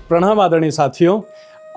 प्रणाम आदरणीय साथियों।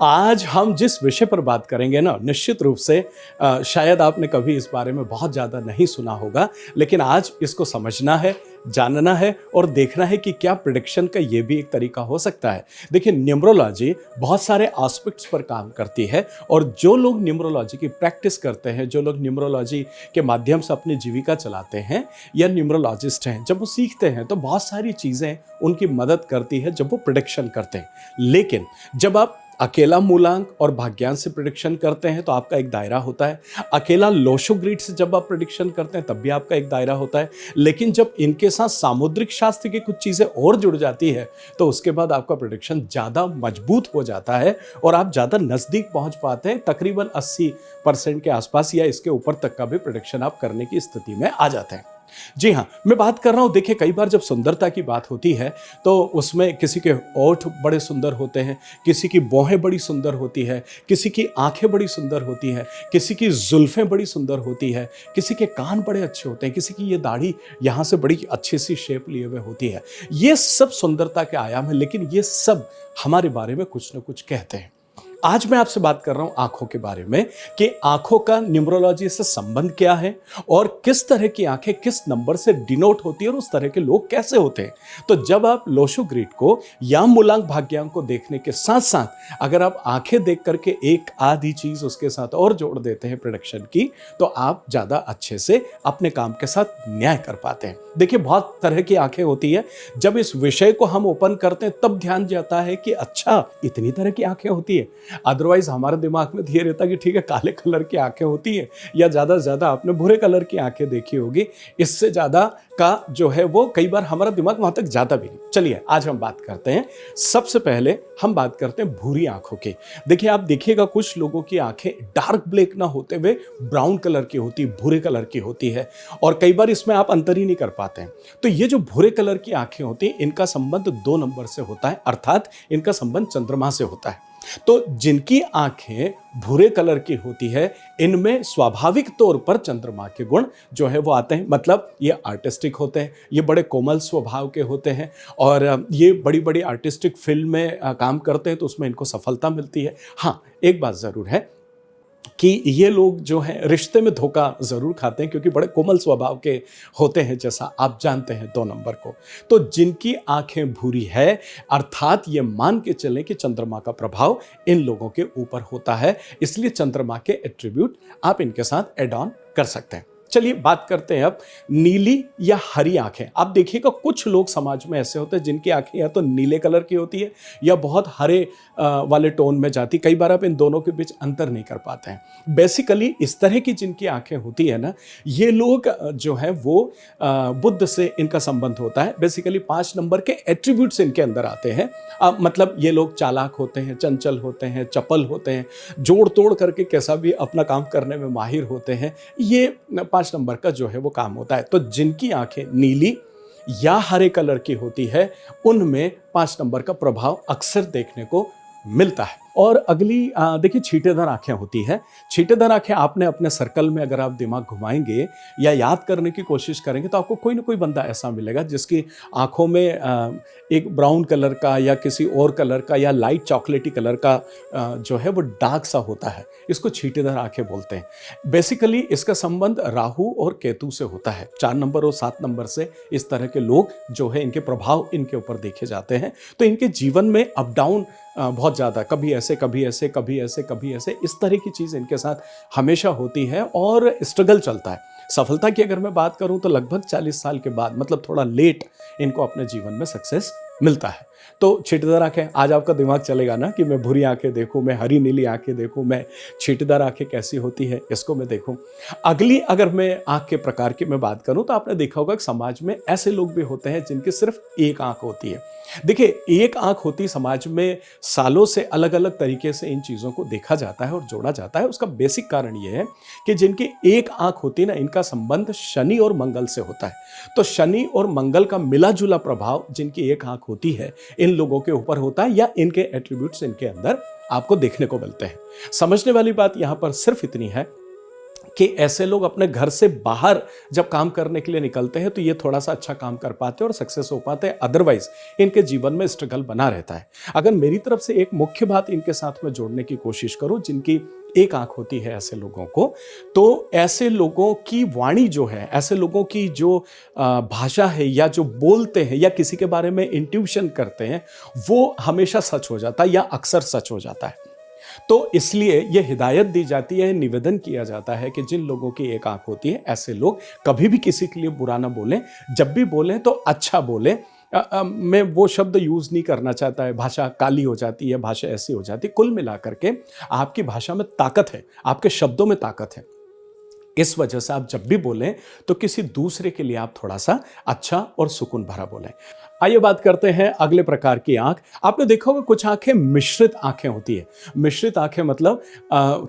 आज हम जिस विषय पर बात करेंगे ना, निश्चित रूप से शायद आपने कभी इस बारे में बहुत ज़्यादा नहीं सुना होगा, लेकिन आज इसको समझना है, जानना है और देखना है कि क्या प्रिडिक्शन का ये भी एक तरीका हो सकता है। देखिए, न्यूमरोलॉजी बहुत सारे एस्पेक्ट्स पर काम करती है और जो लोग न्यूमरोलॉजी की प्रैक्टिस करते हैं, जो लोग न्यूमरोलॉजी के माध्यम से अपनी जीविका चलाते हैं या न्यूमरोलॉजिस्ट हैं, जब वो सीखते हैं तो बहुत सारी चीज़ें उनकी मदद करती है जब वो प्रिडिक्शन करते हैं। लेकिन जब आप अकेला मूलांक और भाग्यांश से प्रिडिक्शन करते हैं तो आपका एक दायरा होता है। अकेला लोशो ग्रिड से जब आप प्रिडिक्शन करते हैं तब भी आपका एक दायरा होता है। लेकिन जब इनके साथ सामुद्रिक शास्त्र की कुछ चीज़ें और जुड़ जाती है तो उसके बाद आपका प्रिडिक्शन ज़्यादा मजबूत हो जाता है और आप ज़्यादा नज़दीक पहुंच पाते हैं। तकरीबन 80% के आसपास या इसके ऊपर तक का भी प्रिडिक्शन आप करने की स्थिति में आ जाते हैं। जी हाँ, मैं बात कर रहा हूं। देखिए, कई बार जब सुंदरता की बात होती है तो उसमें किसी के ओठ बड़े सुंदर होते हैं, किसी की भौहें बड़ी सुंदर होती है, किसी की आंखें बड़ी सुंदर होती है, किसी की जुल्फें बड़ी सुंदर होती है, किसी के कान बड़े अच्छे होते हैं, किसी की ये दाढ़ी यहाँ से बड़ी अच्छी सी शेप लिए हुए होती है। ये सब सुंदरता के आयाम है, लेकिन ये सब हमारे बारे में कुछ न कुछ कहते हैं। आज मैं आपसे बात कर रहा हूं आंखों के बारे में कि आंखों का न्यूमरोलॉजी से संबंध क्या है और किस तरह की आंखें किस नंबर से डिनोट होती है और उस तरह के लोग कैसे होते हैं। तो जब आप लोशो ग्रिड को या मूलांक भाग्यांक को देखने के साथ साथ अगर आप आंखें देख करके एक आधी चीज उसके साथ और जोड़ देते हैं प्रिडिक्शन की, तो आप ज्यादा अच्छे से अपने काम के साथ न्याय कर पाते हैं। देखिए, बहुत तरह की आंखें होती है। जब इस विषय को हम ओपन करते हैं तब ध्यान जाता है कि अच्छा, इतनी तरह की आंखें होती है। अदरवाइज हमारे दिमाग में ये रहता कि ठीक है, काले कलर की आंखें होती हैं या ज़्यादा से ज़्यादा आपने भूरे कलर की आंखें देखी होगी। इससे ज़्यादा का जो है वो कई बार हमारा दिमाग वहाँ तक ज़्यादा भी नहीं। चलिए, आज हम बात करते हैं। सबसे पहले हम बात करते हैं भूरी आंखों की। देखिए, आप देखिएगा कुछ लोगों की आंखें डार्क ब्लैक ना होते हुए ब्राउन कलर की होती, भूरे कलर की होती है और कई बार इसमें आप अंतर ही नहीं कर पाते हैं। तो ये जो भूरे कलर की आंखें होती हैं, इनका संबंध 2 नंबर से होता है, अर्थात इनका संबंध चंद्रमा से होता है। तो जिनकी आंखें भूरे कलर की होती है, इनमें स्वाभाविक तौर पर चंद्रमा के गुण जो है वो आते हैं। मतलब ये आर्टिस्टिक होते हैं, ये बड़े कोमल स्वभाव के होते हैं और ये बड़ी बड़ी आर्टिस्टिक फिल्म में काम करते हैं तो उसमें इनको सफलता मिलती है। हाँ, एक बात ज़रूर है कि ये लोग जो हैं रिश्ते में धोखा ज़रूर खाते हैं क्योंकि बड़े कोमल स्वभाव के होते हैं, जैसा आप जानते हैं 2 नंबर को। तो जिनकी आंखें भूरी है, अर्थात ये मान के चलें कि चंद्रमा का प्रभाव इन लोगों के ऊपर होता है, इसलिए चंद्रमा के एट्रीब्यूट आप इनके साथ एड ऑन कर सकते हैं। चलिए, बात करते हैं अब नीली या हरी आंखें। आप देखिएगा कुछ लोग समाज में ऐसे होते हैं जिनकी आंखें या तो नीले कलर की होती है या बहुत हरे वाले टोन में जाती। कई बार आप इन दोनों के बीच अंतर नहीं कर पाते हैं। बेसिकली इस तरह की जिनकी आंखें होती है ना, ये लोग जो है वो बुद्ध से इनका संबंध होता है। बेसिकली 5 नंबर के एट्रीब्यूट्स इनके अंदर आते हैं। मतलब ये लोग चालाक होते हैं, चंचल होते हैं, चपल होते हैं, जोड़ तोड़ करके कैसा भी अपना काम करने में माहिर होते हैं। ये 5 नंबर का जो है वो काम होता है। तो जिनकी आंखें नीली या हरे कलर की होती है, उनमें 5 नंबर का प्रभाव अक्सर देखने को मिलता है। और अगली देखिए, छींटेदार आंखें होती है। छींटेदार आंखें आपने अपने सर्कल में अगर आप दिमाग घुमाएंगे या याद करने की कोशिश करेंगे तो आपको कोई ना कोई बंदा ऐसा मिलेगा जिसकी आंखों में एक ब्राउन कलर का या किसी और कलर का या लाइट चॉकलेटी कलर का जो है वो डार्क सा होता है। इसको छींटेदार आंखें बोलते हैं। बेसिकली इसका संबंध राहु और केतु से होता है। 4 नंबर और 7 नंबर से इस तरह के लोग जो है, इनके प्रभाव इनके ऊपर देखे जाते हैं। तो इनके जीवन में अप डाउन बहुत ज़्यादा, कभी ऐसे कभी ऐसे कभी ऐसे कभी ऐसे, इस तरह की चीज़ इनके साथ हमेशा होती है और स्ट्रगल चलता है। सफलता की अगर मैं बात करूं तो लगभग 40 साल के बाद, मतलब थोड़ा लेट, इनको अपने जीवन में सक्सेस मिलता है। तो छींटेदार आंखें, आज आपका दिमाग चलेगा ना कि मैं भूरी आंखें देखूं, मैं हरी नीली आंखें देखूं, मैं छींटेदार आंखें कैसी होती है इसको मैं देखूं। अगली अगर मैं आंख के प्रकार की मैं बात करूं तो आपने देखा होगा कि समाज में ऐसे लोग भी होते हैं जिनकी सिर्फ एक आंख होती है। देखिए, एक आंख होती समाज में सालों से अलग अलग तरीके से इन चीज़ों को देखा जाता है और जोड़ा जाता है। उसका बेसिक कारण ये है कि जिनकी एक आंख होती है ना, इनका संबंध शनि और मंगल से होता है। तो शनि और मंगल का मिला जुला प्रभाव जिनकी एक आंख होती है, इन लोगों के ऊपर होता है या इनके एट्रीब्यूट्स इनके अंदर आपको देखने को मिलते हैं। समझने वाली बात यहां पर सिर्फ इतनी है कि ऐसे लोग अपने घर से बाहर जब काम करने के लिए निकलते हैं तो ये थोड़ा सा अच्छा काम कर पाते हैं और सक्सेस हो पाते हैं, अदरवाइज इनके जीवन में स्ट्रगल बना रहता है। अगर मेरी तरफ से एक मुख्य बात इनके साथ में जोड़ने की कोशिश करूं, जिनकी एक आंख होती है ऐसे लोगों को, तो ऐसे लोगों की वाणी जो है, ऐसे लोगों की जो भाषा है या जो बोलते हैं या किसी के बारे में इंट्यूशन करते हैं, वो हमेशा सच हो जाता है या अक्सर सच हो जाता है। तो इसलिए यह हिदायत दी जाती है, निवेदन किया जाता है कि जिन लोगों की एक आंख होती है ऐसे लोग कभी भी किसी के लिए बुरा ना बोलें, जब भी बोलें तो अच्छा बोलें। मैं वो शब्द यूज नहीं करना चाहता है, भाषा काली हो जाती है, भाषा ऐसी हो जाती है। कुल मिलाकर के आपकी भाषा में ताकत है, आपके शब्दों में ताकत है। इस वजह से आप जब भी बोलें तो किसी दूसरे के लिए आप थोड़ा सा अच्छा और सुकून भरा बोलें। आइए बात करते हैं अगले प्रकार की आंख। आपने देखा होगा कुछ आंखें मिश्रित आंखें होती है। मिश्रित आंखें मतलब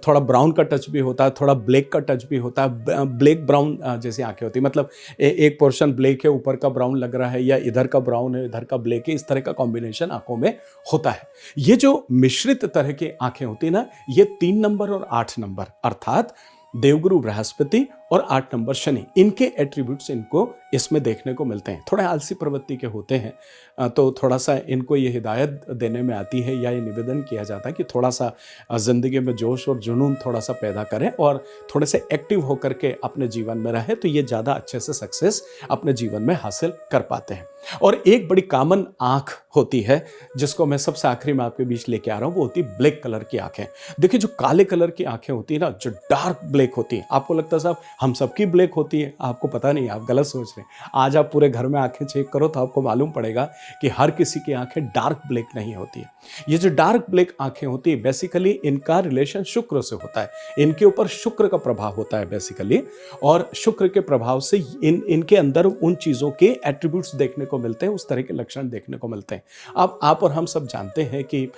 थोड़ा ब्राउन का टच भी होता है, थोड़ा ब्लैक का टच भी होता है, ब्लैक ब्राउन जैसी आंखें होती है। मतलब एक पोर्शन ब्लैक है, ऊपर का ब्राउन लग रहा है, या इधर का ब्राउन है इधर का ब्लैक है, इस तरह का कॉम्बिनेशन आंखों में होता है। ये जो मिश्रित तरह की आंखें होती है ना, ये 3 नंबर और 8 नंबर अर्थात देवगुरु बृहस्पति और 8 नंबर शनि, इनके एट्रीब्यूट्स इनको इसमें देखने को मिलते हैं। थोड़े आलसी प्रवृत्ति के होते हैं, तो थोड़ा सा इनको ये हिदायत देने में आती है या ये निवेदन किया जाता है कि थोड़ा सा ज़िंदगी में जोश और जुनून थोड़ा सा पैदा करें और थोड़े से एक्टिव होकर के अपने जीवन में रहें, तो ये ज़्यादा अच्छे से सक्सेस अपने जीवन में हासिल कर पाते हैं। और एक बड़ी कॉमन आँख होती है जिसको मैं सबसे आखिरी में आपके बीच लेके आ रहा हूँ, वो होती है ब्लैक कलर की आँखें। देखिए जो काले कलर की आँखें होती है ना, जो डार्क ब्लैक होती है, आपको लगता है साहब हम सबकी ब्लैक होती है, आपको पता नहीं, आप गलत सोच रहे हैं। आज आप पूरे घर में आंखें चेक करो तो आपको मालूम पड़ेगा कि हर किसी की आंखें डार्क ब्लैक नहीं होती है। ये जो डार्क ब्लैक आंखें होती है, बेसिकली इनका रिलेशन शुक्र से होता है, इनके ऊपर शुक्र का प्रभाव होता है बेसिकली, और शुक्र के प्रभाव से इनके अंदर उन चीज़ों के एट्रीब्यूट्स देखने को मिलते हैं, उस तरह के लक्षण देखने को मिलते हैं। अब आप और हम सब जानते हैं कि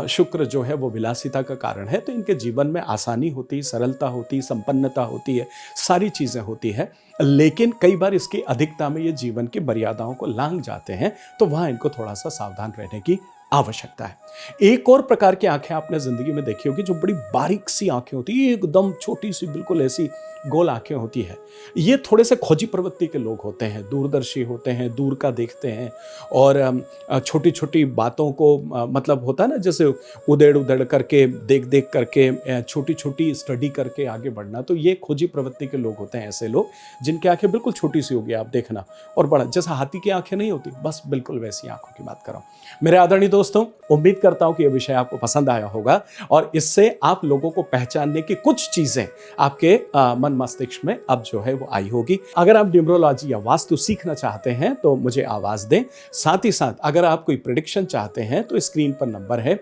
शुक्र जो है वो विलासिता का कारण है, तो इनके जीवन में आसानी होती, सरलता होती, संपन्नता होती है, सारी चीज़ें होती है। लेकिन कई बार इसकी अधिकता में ये जीवन की मर्यादाओं को लांघ जाते हैं, तो वहाँ इनको थोड़ा सा सावधान रहने की आवश्यकता है। एक और प्रकार की आंखें आपने जिंदगी में देखी होगी, जो बड़ी बारीक सी आंखें होती है, एकदम छोटी सी बिल्कुल ऐसी गोल आंखें होती है। ये थोड़े से खोजी प्रवृत्ति के लोग होते हैं, दूरदर्शी होते हैं, दूर का देखते हैं, और छोटी छोटी बातों को मतलब होता है ना, जैसे उधेड़ उधेड़ करके देख देख करके छोटी छोटी स्टडी करके आगे बढ़ना, तो ये खोजी प्रवृत्ति के लोग होते हैं। ऐसे लोग जिनकी आंखें बिल्कुल छोटी सी होगी, आप देखना, और बड़ा जैसा हाथी की आंखें नहीं होती, बस बिल्कुल वैसी आंखों की बात कर रहा हूं। मेरे आदरणीय दोस्तों, उम्मीद करता हूं कि यह विषय आपको पसंद आया होगा और इससे आप लोगों को पहचानने की कुछ चीजें आपके मन मस्तिष्क में अब जो है वो आई होगी। अगर आप न्यूमरोलॉजी या वास्तु सीखना चाहते हैं तो मुझे आवाज दें। साथ ही साथ अगर आप कोई प्रेडिक्शन चाहते हैं तो स्क्रीन पर नंबर है,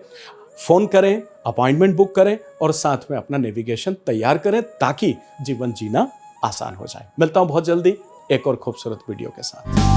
फोन करें, अपॉइंटमेंट बुक करें और साथ में अपना नेविगेशन तैयार करें, ताकि जीवन जीना आसान हो जाए। मिलता हूं बहुत जल्दी एक और खूबसूरत वीडियो के साथ।